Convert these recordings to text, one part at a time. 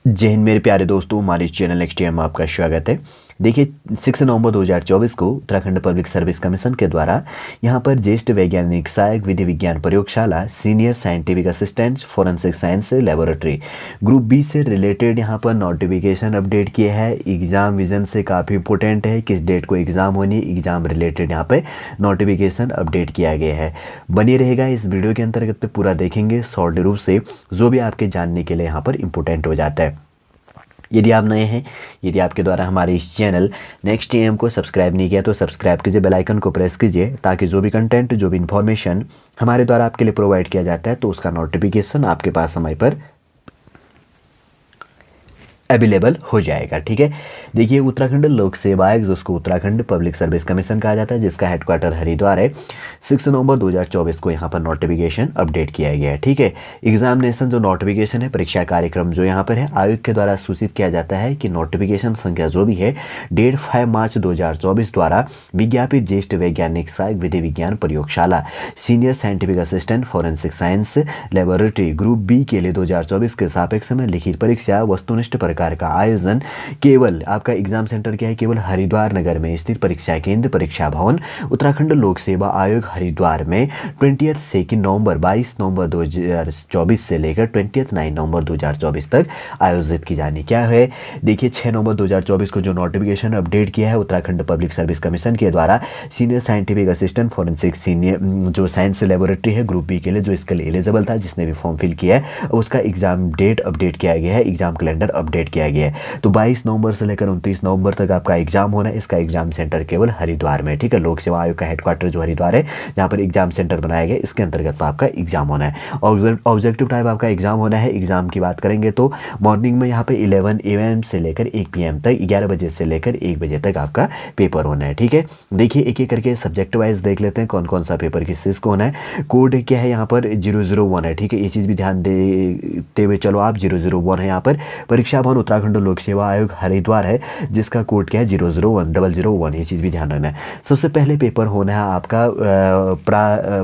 जय हिंद मेरे प्यारे दोस्तों, हमारे इस चैनल नेक्स्ट में आपका स्वागत है। देखिए, 6 नवंबर 2024 को उत्तराखंड पब्लिक सर्विस कमीशन के द्वारा यहाँ पर ज्येष्ठ वैज्ञानिक सहायक विधि विज्ञान प्रयोगशाला senior scientific assistant forensic science laboratory group B से रिलेटेड यहाँ पर नोटिफिकेशन अपडेट किया है। एग्जाम विजन से काफ़ी इंपॉर्टेंट है, किस डेट को एग्जाम होनी है, एग्जाम रिलेटेड यहाँ पे नोटिफिकेशन अपडेट किया गया है। बनी रहेगा इस वीडियो के अंतर्गत पे पूरा देखेंगे शॉर्ट रूप से, जो भी आपके जानने के लिए यहाँ पर इंपॉर्टेंट हो जाता है। यदि आप नए हैं, यदि आपके द्वारा हमारे इस चैनल नेक्स्ट एम को सब्सक्राइब नहीं किया तो सब्सक्राइब कीजिए, बेल आइकन को प्रेस कीजिए, ताकि जो भी कंटेंट, जो भी इन्फॉर्मेशन हमारे द्वारा आपके लिए प्रोवाइड किया जाता है तो उसका नोटिफिकेशन आपके पास समय पर अवेलेबल हो जाएगा। ठीक है, देखिए, उत्तराखंड लोक सेवा आयोग, जिसको उत्तराखंड पब्लिक सर्विस कमीशन कहा जाता है, जिसका हेडक्वार्टर हरिद्वार है, 6 नवंबर 2024 को यहाँ पर नोटिफिकेशन अपडेट किया गया है। ठीक है, एग्जामिनेशन जो नोटिफिकेशन है, परीक्षा कार्यक्रम जो यहाँ पर है, आयोग के द्वारा सूचित किया जाता है कि नोटिफिकेशन संख्या जो भी है डेट 5 मार्च 2024 द्वारा विज्ञापित ज्येष्ठ वैज्ञानिक सहायक विधि विज्ञान प्रयोगशाला senior scientific assistant forensic science laboratory group B के लिए 2024 के सापेक्ष में लिखित परीक्षा वस्तुनिष्ठ प्रकार का आयोजन केवल आपका एग्जाम सेंटर क्या है, केवल हरिद्वार नगर में स्थित परीक्षा केंद्र परीक्षा भवन उत्तराखंड लोक सेवा आयोग हरिद्वार में 22 नवंबर 22 नवंबर 2024 से लेकर 29 नवंबर 2024 तक आयोजित की जानी क्या है। देखिए, 6 नवंबर 2024 को जो नोटिफिकेशन अपडेट किया है उत्तराखंड पब्लिक सर्विस कमीशन के द्वारा senior scientific assistant forensic senior जो साइंस लेबोरेटरी है ग्रुप बी के लिए, जो इसके लिए एलिजिबल था, जिसने भी फॉर्म फिल किया है, उसका एग्जाम डेट अपडेट किया गया है, एग्जाम कैलेंडर अपडेट किया गया है। तो 22 नवंबर से लेकर 29 नवंबर तक आपका एग्जाम होना है। इसका एग्जाम सेंटर केवल हरिद्वार में। ठीक है, लोक सेवा आयोग का हेडक्वार्टर जो हरिद्वार है, जहां पर एग्जाम सेंटर बनाया गया, इसके अंतर्गत आपका एग्जाम होना है। ऑब्जेक्टिव टाइप आपका एग्जाम होना है। एग्जाम की बात करेंगे तो मॉर्निंग में यहाँ पे 11 AM से लेकर 1 PM तक, 11 बजे से लेकर 1 बजे तक आपका पेपर होना है। ठीक है, देखिए, एक एक करके सब्जेक्ट वाइज देख लेते हैं कौन कौन सा पेपर किस चीज को होना है। कोड क्या है यहाँ पर 001 है। ठीक है, ये चीज भी ध्यान देते हुए चलो, आप 001 है यहाँ पर परीक्षा भवन उत्तराखंड लोक सेवा आयोग हरिद्वार है, जिसका कोड क्या है 001 ये चीज़ भी ध्यान रखना है। सबसे पहले पेपर होना है आपका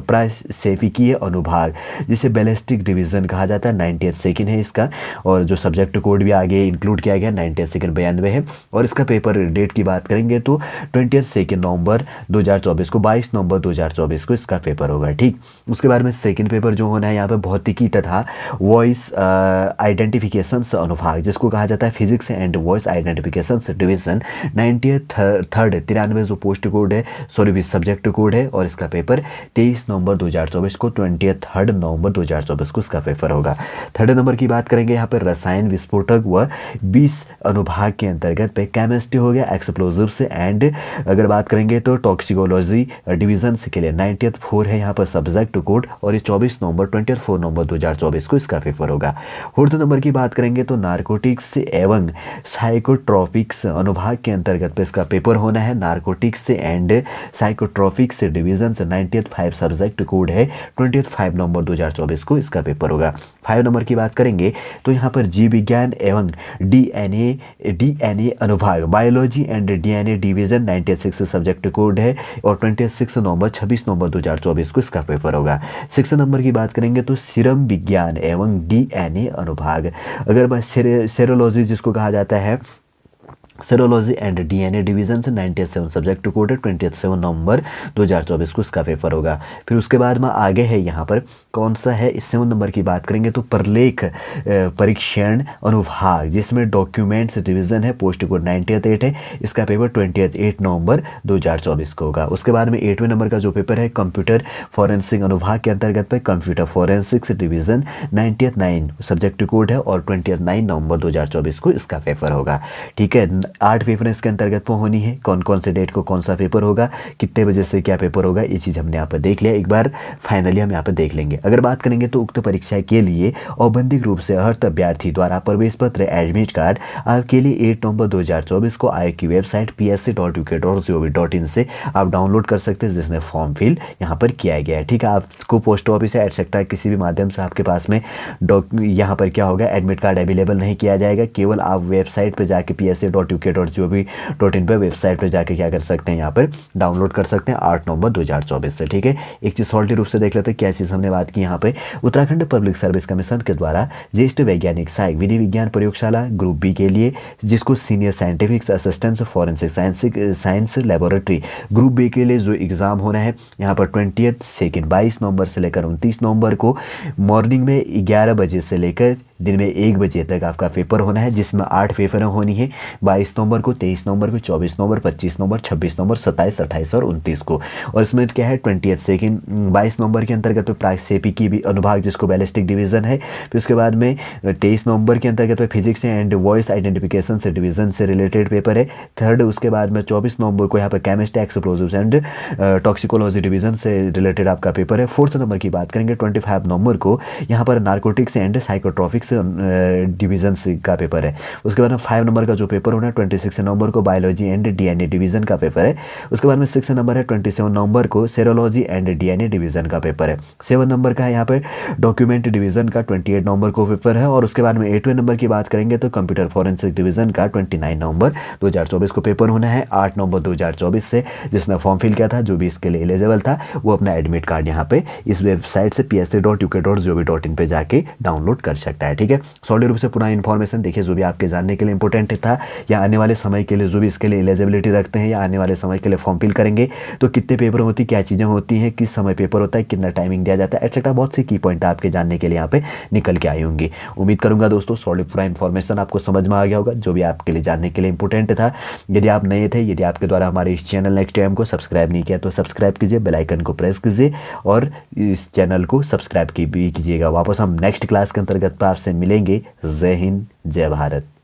प्रासेफिकीय अनुभाग, जिसे बैलिस्टिक डिवीजन कहा जाता है। 92 है इसका, और जो सब्जेक्ट कोड भी आगे इंक्लूड किया गया 92 92 है। और इसका पेपर डेट की बात करेंगे तो 22 नवंबर 2024 को, 22 नवंबर 2024 को इसका पेपर होगा। ठीक, उसके बाद में सेकेंड पेपर जो होना है यहाँ पे भौतिकी तथा वॉइस आइडेंटिफिकेशन अनुभाग, जिसको कहा जाता है physics and voice identification division. 93 जो पोस्ट कोड है, सॉरी सब्जेक्ट कोड है, और इसका पेपर 23 नवंबर 2024 को, 23 नवंबर 2024 को इसका पेपर होगा। थर्ड नंबर की बात करेंगे यहाँ पर रसायन विस्फोटक व 20 अनुभाग के अंतर्गत पे केमिस्ट्री हो गया, एक्सप्लोजिव से, एंड अगर बात करेंगे तो टॉक्सिकोलॉजी डिवीजन के लिए 94 है यहाँ पर सब्जेक्ट कोड, और ये 24 नवंबर 2024 को इसका पेपर होगा। फोर्थ नंबर की बात करेंगे तो नारकोटिक्स एवं साइकोट्रॉपिक्स अनुभाग के अंतर्गत पे इसका पेपर होना है। नारकोटिक्स एंड साइकोट्रॉपिक्स डिवीजन से 95 सब्जेक्ट कोड है, 25 नवंबर 2024 को इसका पेपर होगा। 5 नंबर की बात करेंगे तो यहाँ पर जीव विज्ञान एवं डीएनए अनुभाग, biology and DNA division 96 subject code है, और 26 नवंबर 2024 को इसका पेपर होगा। 6 नंबर की बात करेंगे तो सीरम विज्ञान एवं डीएनए अनुभाग, अगर सेरोलॉजी जिसको कहा जाता है, सेरोलॉजी एंड डीएनए डिवीजन से 97 सब्जेक्ट कोड है, 27 नवंबर 2024 को इसका पेपर होगा। फिर उसके बाद में आगे है यहाँ पर कौन सा है, इस 7 नंबर की बात करेंगे तो प्रलेख परीक्षण अनुभाग, जिसमें डॉक्यूमेंट्स डिवीजन है, पोस्ट कोड 98 है, इसका पेपर 28 नवंबर 2024 को होगा। उसके बाद में 8वें नंबर का जो पेपर है कंप्यूटर फॉरेंसिक अनुभाग के अंतर्गत पे computer forensics division 99 subject code है, और 29 नवंबर 2024 को इसका पेपर होगा। ठीक है, 8 पेपर इसके अंतर्गत पे होनी है। कौन कौन से डेट को कौन सा पेपर होगा, कितने बजे से क्या पेपर होगा, ये चीज़ हमने यहाँ पर देख लिया। एक बार फाइनली हम यहाँ पर देख लेंगे। अगर बात करेंगे तो उक्त परीक्षा के लिए औपबंधिक रूप से अर्थ अभ्यर्थी द्वारा प्रवेश पत्र एडमिट कार्ड आपके लिए 8 नवंबर 2024 को आयोग की वेबसाइट psc.uk.gov.in से आप डाउनलोड कर सकते हैं, जिसने फॉर्म फिल यहाँ पर किया गया है। ठीक है, आपको पोस्ट ऑफिस या एटसेट्रा किसी भी माध्यम से आपके पास में यहाँ पर क्या होगा, एडमिट कार्ड अवेलेबल नहीं किया जाएगा। केवल आप वेबसाइट पर जाके psc.uk www.uk.gov.in पे वेबसाइट पे जाके क्या कर सकते हैं, यहाँ पर डाउनलोड कर सकते हैं 8 नवंबर 2024 से। ठीक है, एक चीज़ सॉल्टी रूप से देख लेते हैं क्या चीज़ हमने बात की यहाँ पे। उत्तराखंड पब्लिक सर्विस कमीशन के द्वारा ज्येष्ठ वैज्ञानिक सहायक विधि विज्ञान प्रयोगशाला ग्रुप बी के लिए, जिसको senior scientific assistant forensic science laboratory group B के लिए जो एग्ज़ाम होना है यहाँ पर 22 नवंबर से लेकर 29 नवंबर को मॉर्निंग में 11 बजे से लेकर दिन में 1 बजे तक आपका पेपर होना है, जिसमें 8 पेपर होनी है। 22 नवंबर को, 23 नवंबर को, 24 नवंबर, 25 नवंबर, 26 नवंबर, 27, 28 और 29 को। और इसमें क्या है 22 नवंबर के अंतर्गत तो प्राक्षेपिकी भी अनुभाग जिसको बैलिस्टिक डिवीजन है। फिर उसके बाद में 23 नवंबर के अंतर्गत फिजिक्स एंड वॉइस आइडेंटिफिकेशन से डिवीजन से रिलेटेड पेपर है। थर्ड उसके बाद में 24 नवंबर को यहाँ पर chemistry explosives and toxicology division से रिलेटेड आपका पेपर है। फोर्थ नंबर की बात करेंगे 25 नवंबर को यहाँ पर नार्कोटिक्स एंड साइकोट्रॉपिक्स डिवीजन का पेपर है। उसके बाद में 5 नंबर का जो पेपर होना है 26 नवंबर को बायोलॉजी एंड डीएनए डिवीजन का पेपर है। उसके बाद में 6 नंबर है 27 नवंबर को सेरोलॉजी एंड डीएनए डिवीजन का पेपर है। 7 नंबर का है यहाँ पे डॉक्यूमेंट डिवीजन का 28 नवंबर को पेपर है। और उसके बाद में 8वें नंबर की बात करेंगे तो कंप्यूटर फॉरेंसिक डिवीजन का 29 नवंबर 2024 को पेपर होना है। 8 नवंबर 2024 से जिसने फॉर्म फिल किया था, जो भी इसके लिए एलिजिबल था, वो अपना एडमिट कार्ड यहाँ पे इस वेबसाइट से psc.uk.gov.in पे जाके डाउनलोड कर सकता है। ठीक है, सॉलिड रूप से पूरा इन्फॉर्मेशन देखिए जो भी आपके जानने के लिए इंपॉर्टेंट था, या आने वाले समय के लिए जो भी इसके लिए एलिजिबिलिटी रखते हैं, या आने वाले समय के लिए फॉर्म फिल करेंगे तो कितने पेपर होती, क्या चीज़ें होती हैं, किस समय पेपर होता है, कितना टाइमिंग दिया जाता है, एक्सेट्रा बहुत से की पॉइंट आपके जानने के लिए यहाँ पे निकल के आई होंगी। उम्मीद करूंगा दोस्तों सॉलिड पूरा इन्फॉर्मेशन आपको समझ में आ गया होगा, जो भी आपके लिए जानने के लिए इंपॉर्टेंट था। यदि आप नए थे, यदि आपके द्वारा हमारे इस चैनल नेक्स्ट टाइम को सब्सक्राइब नहीं किया तो सब्सक्राइब कीजिए, बेल आइकन को प्रेस कीजिए और इस चैनल को सब्सक्राइब भी कीजिएगा। वापस हम नेक्स्ट क्लास के अंतर्गत आपसे मिलेंगे। जय हिंद, जय भारत।